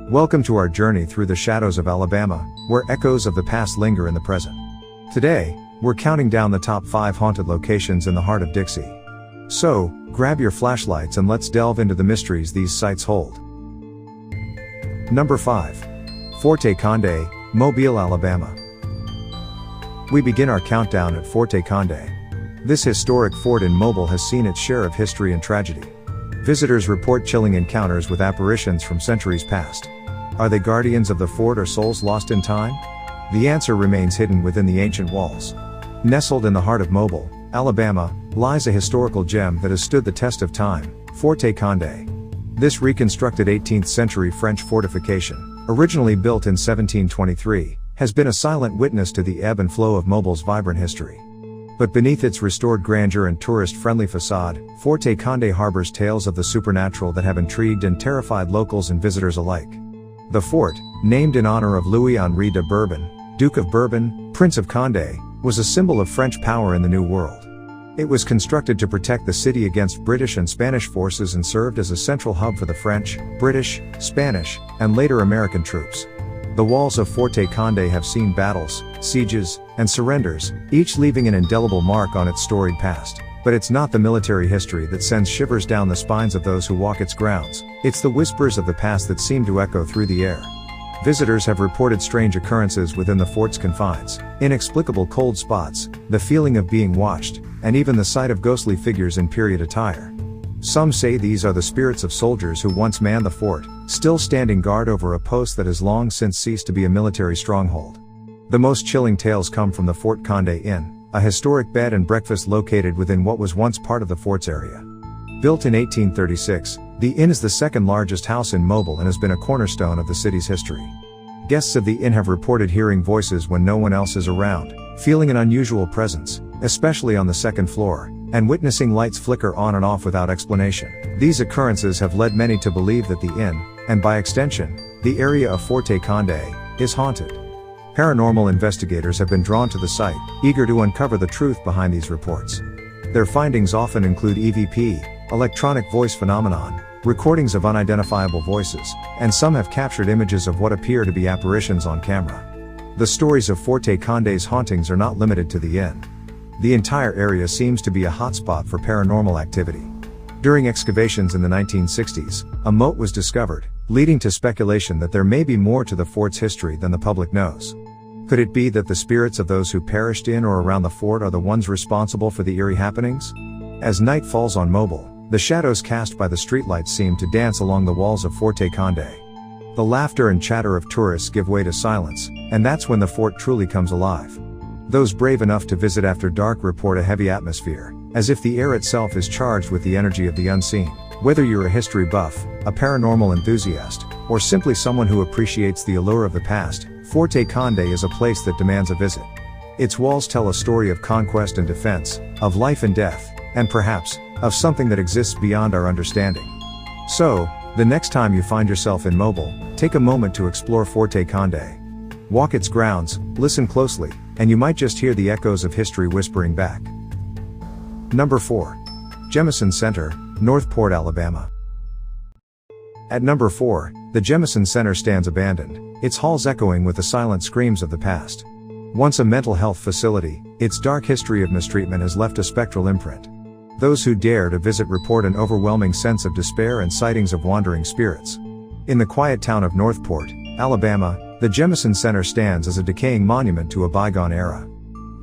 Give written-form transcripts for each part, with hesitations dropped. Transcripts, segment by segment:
Welcome to our journey through the shadows of Alabama, where echoes of the past linger in the present. Today, we're counting down the top 5 haunted locations in the heart of Dixie. So, grab your flashlights and let's delve into the mysteries these sites hold. Number 5. Forte Conde, Mobile, Alabama. We begin our countdown at Forte Conde. This historic fort in Mobile has seen its share of history and tragedy. Visitors report chilling encounters with apparitions from centuries past. Are they guardians of the fort or souls lost in time? The answer remains hidden within the ancient walls. Nestled in the heart of Mobile, Alabama, lies a historical gem that has stood the test of time, Forte Conde. This reconstructed 18th century French fortification, originally built in 1723, has been a silent witness to the ebb and flow of Mobile's vibrant history. But beneath its restored grandeur and tourist-friendly facade, Forte Conde harbors tales of the supernatural that have intrigued and terrified locals and visitors alike. The fort, named in honor of Louis-Henri de Bourbon, Duke of Bourbon, Prince of Conde, was a symbol of French power in the New World. It was constructed to protect the city against British and Spanish forces and served as a central hub for the French, British, Spanish, and later American troops. The walls of Forte Conde have seen battles, sieges, and surrenders, each leaving an indelible mark on its storied past. But it's not the military history that sends shivers down the spines of those who walk its grounds, it's the whispers of the past that seem to echo through the air. Visitors have reported strange occurrences within the fort's confines, inexplicable cold spots, the feeling of being watched, and even the sight of ghostly figures in period attire. Some say these are the spirits of soldiers who once manned the fort, still standing guard over a post that has long since ceased to be a military stronghold. The most chilling tales come from the Fort Conde Inn, a historic bed and breakfast located within what was once part of the fort's area. Built in 1836, the inn is the second largest house in Mobile and has been a cornerstone of the city's history. Guests of the inn have reported hearing voices when no one else is around, feeling an unusual presence, especially on the second floor, and witnessing lights flicker on and off without explanation. These occurrences have led many to believe that the inn, and by extension, the area of Forte Conde, is haunted. Paranormal investigators have been drawn to the site, eager to uncover the truth behind these reports. Their findings often include EVP, electronic voice phenomenon, recordings of unidentifiable voices, and some have captured images of what appear to be apparitions on camera. The stories of Forte Conde's hauntings are not limited to the inn. The entire area seems to be a hotspot for paranormal activity. During excavations in the 1960s, a moat was discovered, leading to speculation that there may be more to the fort's history than the public knows. Could it be that the spirits of those who perished in or around the fort are the ones responsible for the eerie happenings? As night falls on Mobile, the shadows cast by the streetlights seem to dance along the walls of Forte Conde. The laughter and chatter of tourists give way to silence, and that's when the fort truly comes alive. Those brave enough to visit after dark report a heavy atmosphere, as if the air itself is charged with the energy of the unseen. Whether you're a history buff, a paranormal enthusiast, or simply someone who appreciates the allure of the past, Forte Conde is a place that demands a visit. Its walls tell a story of conquest and defense, of life and death, and perhaps, of something that exists beyond our understanding. So, the next time you find yourself in Mobile, take a moment to explore Forte Conde. Walk its grounds, listen closely, and you might just hear the echoes of history whispering back. Number 4. Jemison Center, Northport, Alabama. At number 4, the Jemison Center stands abandoned, its halls echoing with the silent screams of the past. Once a mental health facility, its dark history of mistreatment has left a spectral imprint. Those who dare to visit report an overwhelming sense of despair and sightings of wandering spirits. In the quiet town of Northport, Alabama, the Jemison Center stands as a decaying monument to a bygone era.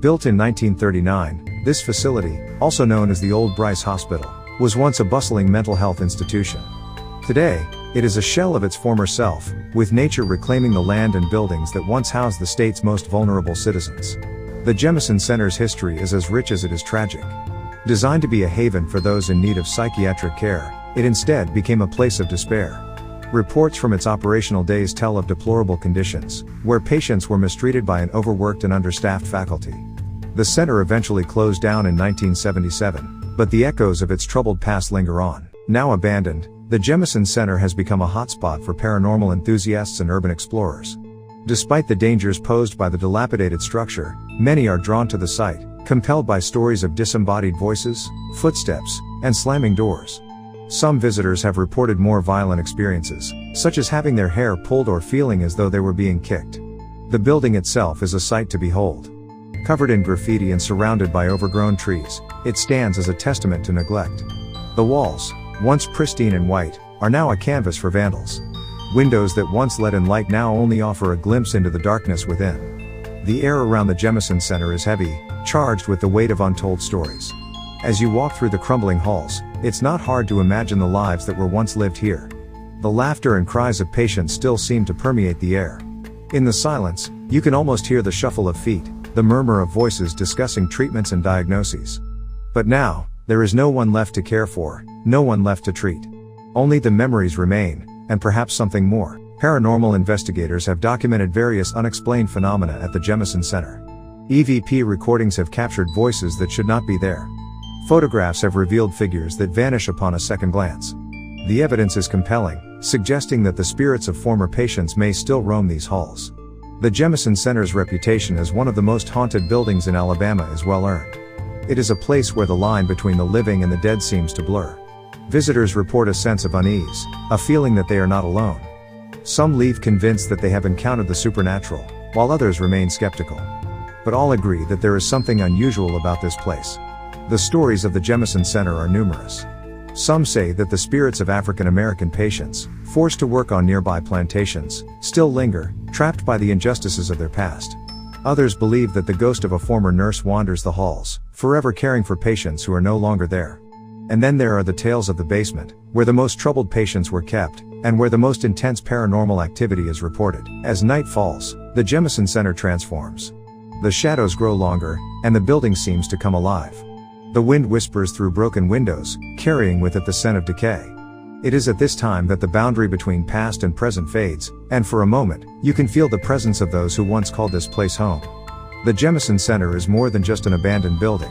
Built in 1939, this facility, also known as the Old Bryce Hospital, was once a bustling mental health institution. Today, it is a shell of its former self, with nature reclaiming the land and buildings that once housed the state's most vulnerable citizens. The Jemison Center's history is as rich as it is tragic. Designed to be a haven for those in need of psychiatric care, it instead became a place of despair. Reports from its operational days tell of deplorable conditions, where patients were mistreated by an overworked and understaffed faculty. The center eventually closed down in 1977, but the echoes of its troubled past linger on. Now abandoned, the Jemison Center has become a hotspot for paranormal enthusiasts and urban explorers. Despite the dangers posed by the dilapidated structure, many are drawn to the site, compelled by stories of disembodied voices, footsteps, and slamming doors. Some visitors have reported more violent experiences, such as having their hair pulled or feeling as though they were being kicked. The building itself is a sight to behold. Covered in graffiti and surrounded by overgrown trees, it stands as a testament to neglect. The walls, once pristine and white, are now a canvas for vandals. Windows that once let in light now only offer a glimpse into the darkness within. The air around the Jemison Center is heavy, charged with the weight of untold stories. As you walk through the crumbling halls, it's not hard to imagine the lives that were once lived here. The laughter and cries of patients still seem to permeate the air. In the silence, you can almost hear the shuffle of feet, the murmur of voices discussing treatments and diagnoses. But now, there is no one left to care for, no one left to treat. Only the memories remain, and perhaps something more. Paranormal investigators have documented various unexplained phenomena at the Jemison Center. EVP recordings have captured voices that should not be there. Photographs have revealed figures that vanish upon a second glance. The evidence is compelling, suggesting that the spirits of former patients may still roam these halls. The Jemison Center's reputation as one of the most haunted buildings in Alabama is well earned. It is a place where the line between the living and the dead seems to blur. Visitors report a sense of unease, a feeling that they are not alone. Some leave convinced that they have encountered the supernatural, while others remain skeptical. But all agree that there is something unusual about this place. The stories of the Jemison Center are numerous. Some say that the spirits of African American patients, forced to work on nearby plantations, still linger, trapped by the injustices of their past. Others believe that the ghost of a former nurse wanders the halls, forever caring for patients who are no longer there. And then there are the tales of the basement, where the most troubled patients were kept, and where the most intense paranormal activity is reported. As night falls, the Jemison Center transforms. The shadows grow longer, and the building seems to come alive. The wind whispers through broken windows, carrying with it the scent of decay. It is at this time that the boundary between past and present fades, and for a moment, you can feel the presence of those who once called this place home. The Jemison Center is more than just an abandoned building.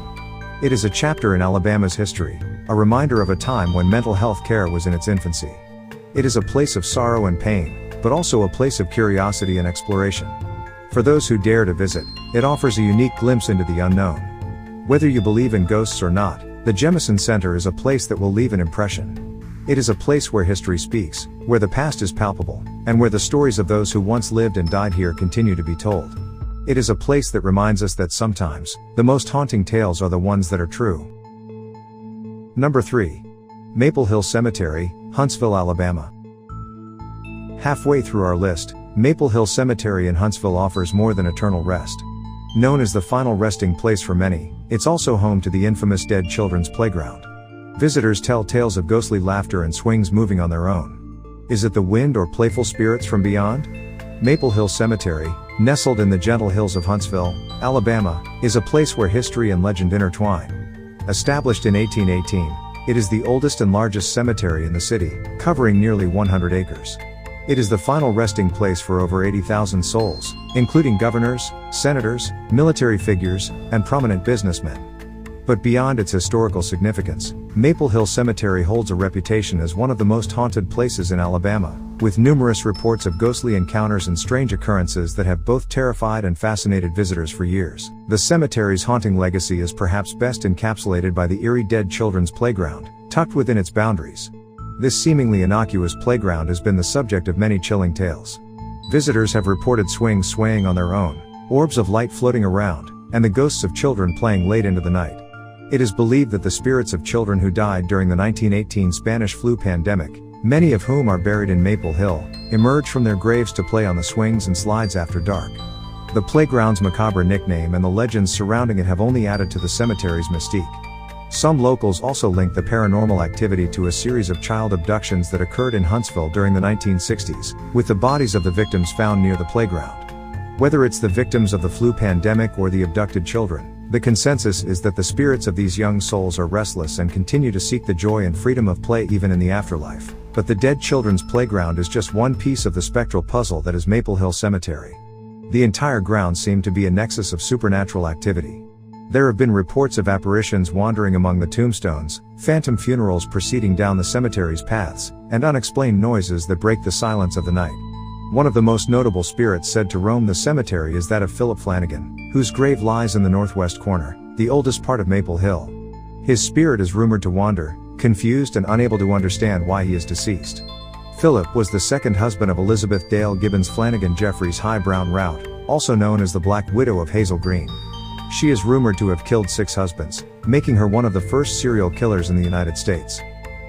It is a chapter in Alabama's history, a reminder of a time when mental health care was in its infancy. It is a place of sorrow and pain, but also a place of curiosity and exploration. For those who dare to visit, it offers a unique glimpse into the unknown. Whether you believe in ghosts or not, the Jemison Center is a place that will leave an impression. It is a place where history speaks, where the past is palpable, and where the stories of those who once lived and died here continue to be told. It is a place that reminds us that sometimes, the most haunting tales are the ones that are true. Number 3. Maple Hill Cemetery, Huntsville, Alabama. Halfway through our list, Maple Hill Cemetery in Huntsville offers more than eternal rest. Known as the final resting place for many, it's also home to the infamous Dead Children's Playground. Visitors tell tales of ghostly laughter and swings moving on their own. Is it the wind or playful spirits from beyond? Maple Hill Cemetery, nestled in the gentle hills of Huntsville, Alabama, is a place where history and legend intertwine. Established in 1818, it is the oldest and largest cemetery in the city, covering nearly 100 acres. It is the final resting place for over 80,000 souls, including governors, senators, military figures, and prominent businessmen. But beyond its historical significance, Maple Hill Cemetery holds a reputation as one of the most haunted places in Alabama, with numerous reports of ghostly encounters and strange occurrences that have both terrified and fascinated visitors for years. The cemetery's haunting legacy is perhaps best encapsulated by the eerie Dead Children's Playground, tucked within its boundaries. This seemingly innocuous playground has been the subject of many chilling tales. Visitors have reported swings swaying on their own, orbs of light floating around, and the ghosts of children playing late into the night. It is believed that the spirits of children who died during the 1918 Spanish flu pandemic, many of whom are buried in Maple Hill, emerge from their graves to play on the swings and slides after dark. The playground's macabre nickname and the legends surrounding it have only added to the cemetery's mystique. Some locals also link the paranormal activity to a series of child abductions that occurred in Huntsville during the 1960s, with the bodies of the victims found near the playground. Whether it's the victims of the flu pandemic or the abducted children, the consensus is that the spirits of these young souls are restless and continue to seek the joy and freedom of play even in the afterlife. But the Dead Children's Playground is just one piece of the spectral puzzle that is Maple Hill Cemetery. The entire ground seemed to be a nexus of supernatural activity. There have been reports of apparitions wandering among the tombstones, phantom funerals proceeding down the cemetery's paths, and unexplained noises that break the silence of the night. One of the most notable spirits said to roam the cemetery is that of Philip Flanagan, whose grave lies in the northwest corner, the oldest part of Maple Hill. His spirit is rumored to wander, confused and unable to understand why he is deceased. Philip was the second husband of Elizabeth Dale Gibbons Flanagan Jeffries High Brown Rout, also known as the Black Widow of Hazel Green. She is rumored to have killed 6 husbands, making her one of the first serial killers in the United States.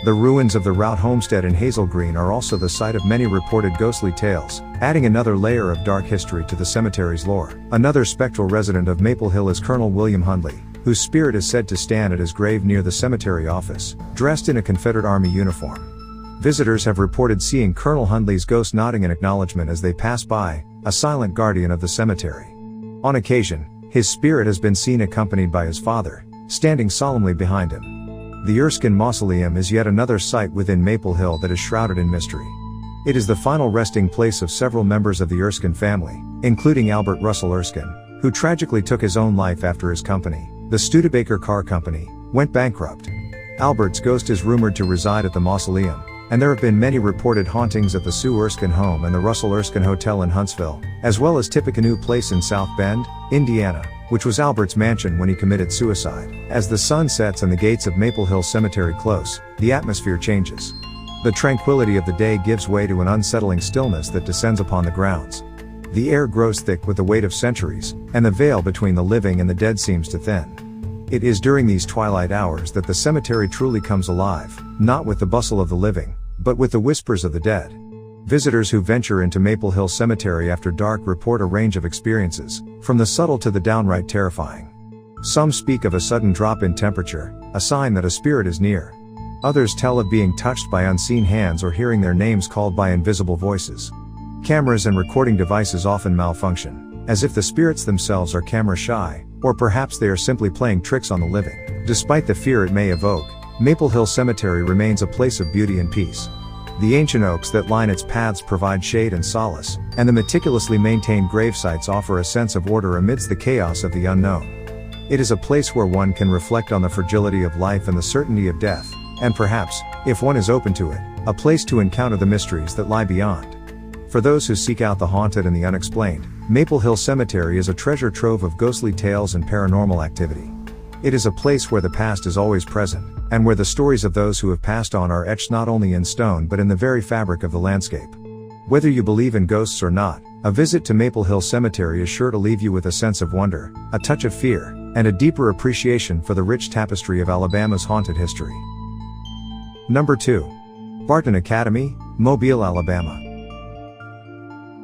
The ruins of the Rout homestead in Hazel Green are also the site of many reported ghostly tales, adding another layer of dark history to the cemetery's lore. Another spectral resident of Maple Hill is Colonel William Hundley, whose spirit is said to stand at his grave near the cemetery office, dressed in a Confederate Army uniform. Visitors have reported seeing Colonel Hundley's ghost nodding in acknowledgement as they pass by, a silent guardian of the cemetery. On occasion, his spirit has been seen accompanied by his father, standing solemnly behind him. The Erskine Mausoleum is yet another site within Maple Hill that is shrouded in mystery. It is the final resting place of several members of the Erskine family, including Albert Russell Erskine, who tragically took his own life after his company, the Studebaker Car Company, went bankrupt. Albert's ghost is rumored to reside at the mausoleum, and there have been many reported hauntings at the Sue Erskine home and the Russell Erskine Hotel in Huntsville, as well as Tippecanoe Place in South Bend, Indiana, which was Albert's mansion when he committed suicide. As the sun sets and the gates of Maple Hill Cemetery close, the atmosphere changes. The tranquility of the day gives way to an unsettling stillness that descends upon the grounds. The air grows thick with the weight of centuries, and the veil between the living and the dead seems to thin. It is during these twilight hours that the cemetery truly comes alive, not with the bustle of the living, but with the whispers of the dead. Visitors who venture into Maple Hill Cemetery after dark report a range of experiences, from the subtle to the downright terrifying. Some speak of a sudden drop in temperature, a sign that a spirit is near. Others tell of being touched by unseen hands or hearing their names called by invisible voices. Cameras and recording devices often malfunction, as if the spirits themselves are camera shy, or perhaps they are simply playing tricks on the living. Despite the fear it may evoke, Maple Hill Cemetery remains a place of beauty and peace. The ancient oaks that line its paths provide shade and solace, and the meticulously maintained gravesites offer a sense of order amidst the chaos of the unknown. It is a place where one can reflect on the fragility of life and the certainty of death, and perhaps, if one is open to it, a place to encounter the mysteries that lie beyond. For those who seek out the haunted and the unexplained, Maple Hill Cemetery is a treasure trove of ghostly tales and paranormal activity. It is a place where the past is always present, and where the stories of those who have passed on are etched not only in stone but in the very fabric of the landscape. Whether you believe in ghosts or not, a visit to Maple Hill Cemetery is sure to leave you with a sense of wonder, a touch of fear, and a deeper appreciation for the rich tapestry of Alabama's haunted history. Number 2. Barton Academy, Mobile, Alabama.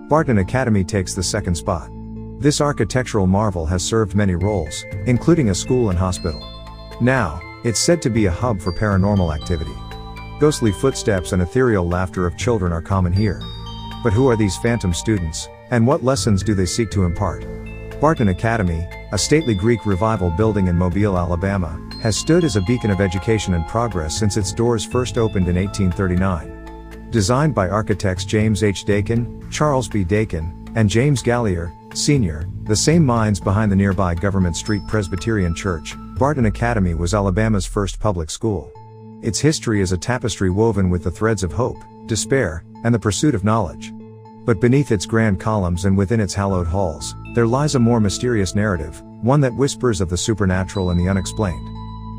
Barton Academy takes the second spot. This architectural marvel has served many roles, including a school and hospital. Now, it's said to be a hub for paranormal activity. Ghostly footsteps and ethereal laughter of children are common here. But who are these phantom students, and what lessons do they seek to impart? Barton Academy, a stately Greek Revival building in Mobile, Alabama, has stood as a beacon of education and progress since its doors first opened in 1839. Designed by architects James H. Dakin, Charles B. Dakin, and James Gallier, Sr., the same minds behind the nearby Government Street Presbyterian Church, Barton Academy was Alabama's first public school. Its history is a tapestry woven with the threads of hope, despair, and the pursuit of knowledge. But beneath its grand columns and within its hallowed halls, there lies a more mysterious narrative, one that whispers of the supernatural and the unexplained.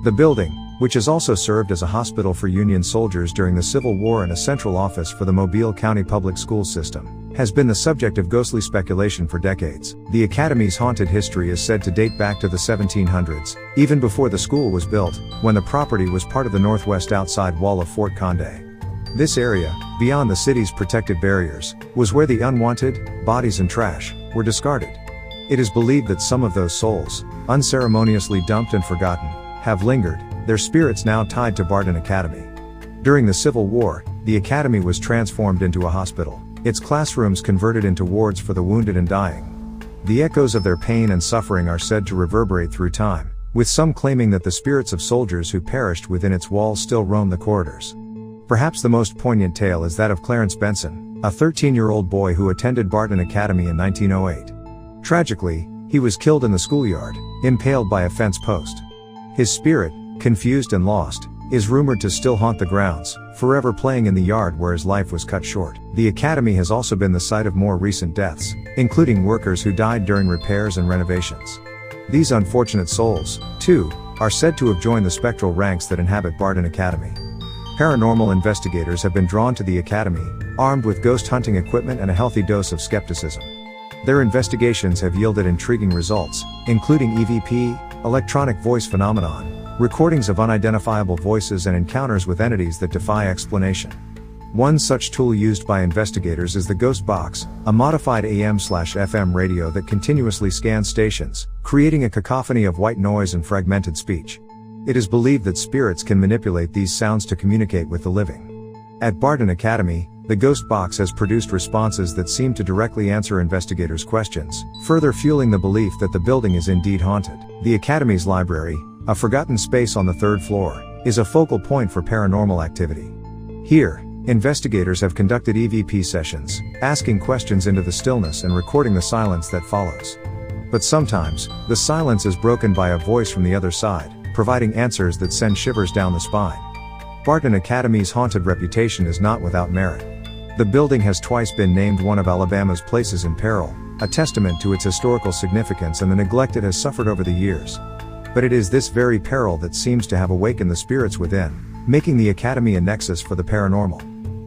The building, which has also served as a hospital for Union soldiers during the Civil War and a central office for the Mobile County Public School System, has been the subject of ghostly speculation for decades. The Academy's haunted history is said to date back to the 1700s, even before the school was built, when the property was part of the northwest outside wall of Fort Conde. This area, beyond the city's protective barriers, was where the unwanted, bodies and trash, were discarded. It is believed that some of those souls, unceremoniously dumped and forgotten, have lingered, their spirits now tied to Barton Academy. During the Civil War, the Academy was transformed into a hospital, its classrooms converted into wards for the wounded and dying. The echoes of their pain and suffering are said to reverberate through time, with some claiming that the spirits of soldiers who perished within its walls still roam the corridors. Perhaps the most poignant tale is that of Clarence Benson, a 13-year-old boy who attended Barton Academy in 1908. Tragically, he was killed in the schoolyard, impaled by a fence post. His spirit, confused and lost, is rumored to still haunt the grounds, forever playing in the yard where his life was cut short. The Academy has also been the site of more recent deaths, including workers who died during repairs and renovations. These unfortunate souls, too, are said to have joined the spectral ranks that inhabit Barton Academy. Paranormal investigators have been drawn to the academy, armed with ghost hunting equipment and a healthy dose of skepticism. Their investigations have yielded intriguing results, including EVP, electronic voice phenomenon, recordings of unidentifiable voices and encounters with entities that defy explanation. One such tool used by investigators is the Ghost Box, a modified AM/FM radio that continuously scans stations, creating a cacophony of white noise and fragmented speech. It is believed that spirits can manipulate these sounds to communicate with the living. At Barton Academy, the Ghost Box has produced responses that seem to directly answer investigators' questions, further fueling the belief that the building is indeed haunted. The Academy's library, a forgotten space on the third floor, is a focal point for paranormal activity. Here, investigators have conducted EVP sessions, asking questions into the stillness and recording the silence that follows. But sometimes, the silence is broken by a voice from the other side, providing answers that send shivers down the spine. Barton Academy's haunted reputation is not without merit. The building has twice been named one of Alabama's places in peril, a testament to its historical significance and the neglect it has suffered over the years. But it is this very peril that seems to have awakened the spirits within, making the Academy a nexus for the paranormal.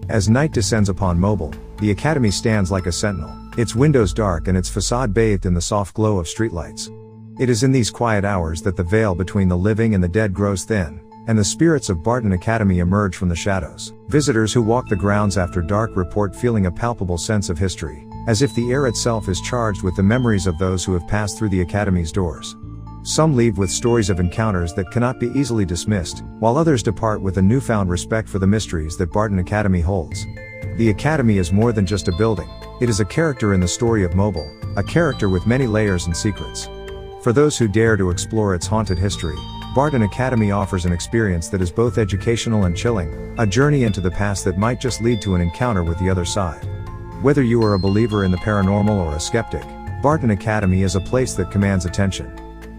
As night descends upon Mobile, the Academy stands like a sentinel, its windows dark and its facade bathed in the soft glow of streetlights. It is in these quiet hours that the veil between the living and the dead grows thin, and the spirits of Barton Academy emerge from the shadows. Visitors who walk the grounds after dark report feeling a palpable sense of history, as if the air itself is charged with the memories of those who have passed through the Academy's doors. Some leave with stories of encounters that cannot be easily dismissed, while others depart with a newfound respect for the mysteries that Barton Academy holds. The Academy is more than just a building, it is a character in the story of Mobile, a character with many layers and secrets. For those who dare to explore its haunted history, Barton Academy offers an experience that is both educational and chilling, a journey into the past that might just lead to an encounter with the other side. Whether you are a believer in the paranormal or a skeptic, Barton Academy is a place that commands attention.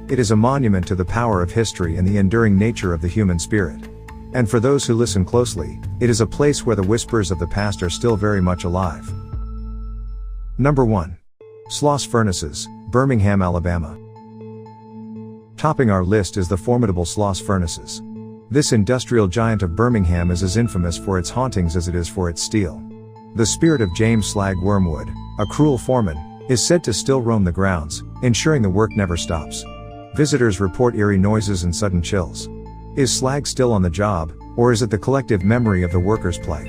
It is a monument to the power of history and the enduring nature of the human spirit. And for those who listen closely, it is a place where the whispers of the past are still very much alive. Number 1. Sloss Furnaces, Birmingham, Alabama. Topping our list is the formidable Sloss Furnaces. This industrial giant of Birmingham is as infamous for its hauntings as it is for its steel. The spirit of James Slag Wormwood, a cruel foreman, is said to still roam the grounds, ensuring the work never stops. Visitors report eerie noises and sudden chills. Is Slag still on the job, or is it the collective memory of the workers' plight?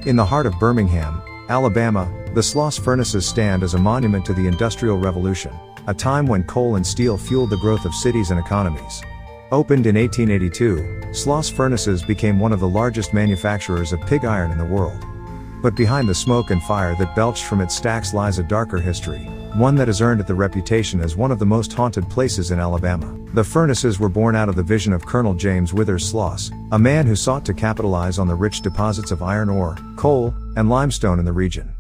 In the heart of Birmingham, Alabama, the Sloss Furnaces stand as a monument to the Industrial Revolution, a time when coal and steel fueled the growth of cities and economies. Opened in 1882, Sloss Furnaces became one of the largest manufacturers of pig iron in the world. But behind the smoke and fire that belched from its stacks lies a darker history, one that has earned it the reputation as one of the most haunted places in Alabama. The furnaces were born out of the vision of Colonel James Withers Sloss, a man who sought to capitalize on the rich deposits of iron ore, coal, and limestone in the region.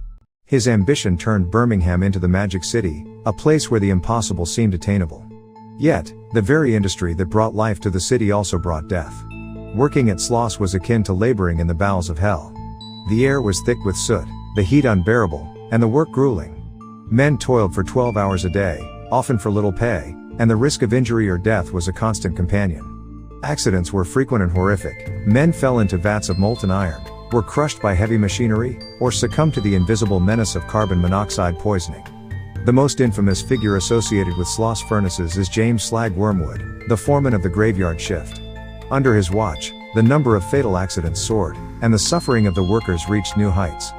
His ambition turned Birmingham into the Magic City, a place where the impossible seemed attainable. Yet, the very industry that brought life to the city also brought death. Working at Sloss was akin to laboring in the bowels of hell. The air was thick with soot, the heat unbearable, and the work grueling. Men toiled for 12 hours a day, often for little pay, and the risk of injury or death was a constant companion. Accidents were frequent and horrific. Men fell into vats of molten iron, were crushed by heavy machinery, or succumbed to the invisible menace of carbon monoxide poisoning. The most infamous figure associated with Sloss Furnaces is James Slag Wormwood, the foreman of the graveyard shift. Under his watch, the number of fatal accidents soared, and the suffering of the workers reached new heights.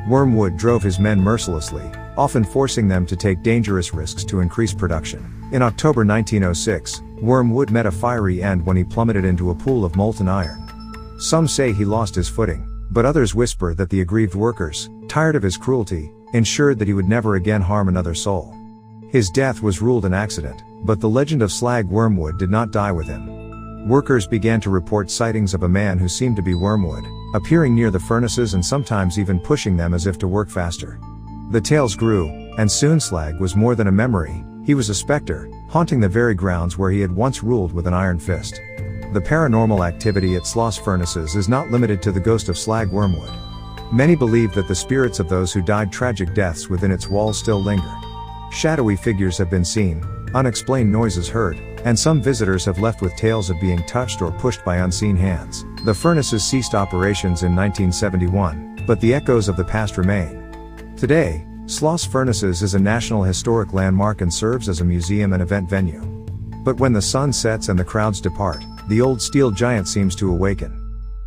Wormwood drove his men mercilessly, often forcing them to take dangerous risks to increase production. In October 1906, Wormwood met a fiery end when he plummeted into a pool of molten iron. Some say he lost his footing, but others whisper that the aggrieved workers, tired of his cruelty, ensured that he would never again harm another soul. His death was ruled an accident, but the legend of Slag Wormwood did not die with him. Workers began to report sightings of a man who seemed to be Wormwood, appearing near the furnaces and sometimes even pushing them as if to work faster. The tales grew, and soon Slag was more than a memory, he was a specter, haunting the very grounds where he had once ruled with an iron fist. The paranormal activity at Sloss Furnaces is not limited to the ghost of Slag Wormwood. Many believe that the spirits of those who died tragic deaths within its walls still linger. Shadowy figures have been seen, unexplained noises heard, and some visitors have left with tales of being touched or pushed by unseen hands. The furnaces ceased operations in 1971, but the echoes of the past remain. Today, Sloss Furnaces is a National Historic Landmark and serves as a museum and event venue. But when the sun sets and the crowds depart, the old steel giant seems to awaken.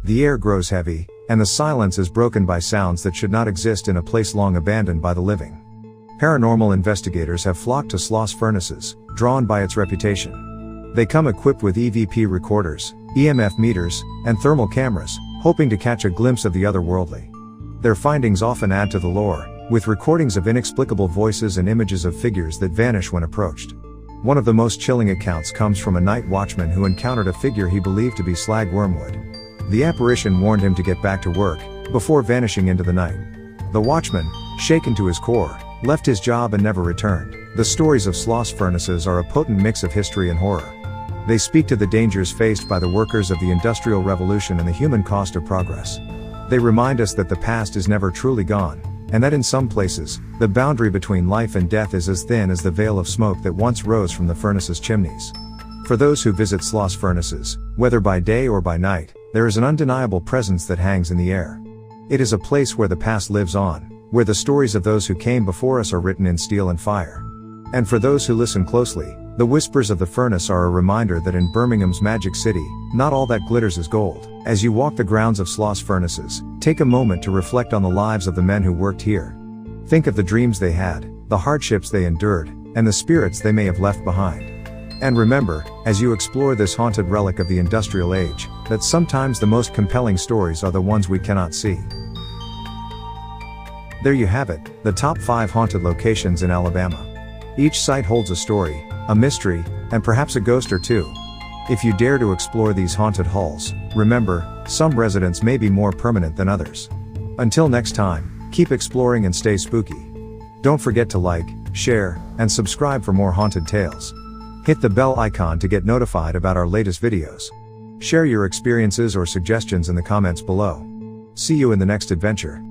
The air grows heavy, and the silence is broken by sounds that should not exist in a place long abandoned by the living. Paranormal investigators have flocked to Sloss Furnaces, drawn by its reputation. They come equipped with EVP recorders, EMF meters, and thermal cameras, hoping to catch a glimpse of the otherworldly. Their findings often add to the lore, with recordings of inexplicable voices and images of figures that vanish when approached. One of the most chilling accounts comes from a night watchman who encountered a figure he believed to be slag wormwood. The apparition warned him to get back to work, before vanishing into the night. The watchman, shaken to his core, left his job and never returned. The stories of Sloss Furnaces are a potent mix of history and horror. They speak to the dangers faced by the workers of the Industrial Revolution and the human cost of progress. They remind us that the past is never truly gone, and that in some places, the boundary between life and death is as thin as the veil of smoke that once rose from the furnace's chimneys. For those who visit Sloss Furnaces, whether by day or by night, there is an undeniable presence that hangs in the air. It is a place where the past lives on, where the stories of those who came before us are written in steel and fire. And for those who listen closely, the whispers of the furnace are a reminder that in Birmingham's Magic City, not all that glitters is gold. As you walk the grounds of Sloss Furnaces, take a moment to reflect on the lives of the men who worked here. Think of the dreams they had, the hardships they endured, and the spirits they may have left behind. And remember, as you explore this haunted relic of the industrial age, that sometimes the most compelling stories are the ones we cannot see. There you have it, the top 5 haunted locations in Alabama. Each site holds a story, a mystery, and perhaps a ghost or two. If you dare to explore these haunted halls, remember, some residents may be more permanent than others. Until next time, keep exploring and stay spooky. Don't forget to like, share, and subscribe for more haunted tales. Hit the bell icon to get notified about our latest videos. Share your experiences or suggestions in the comments below. See you in the next adventure.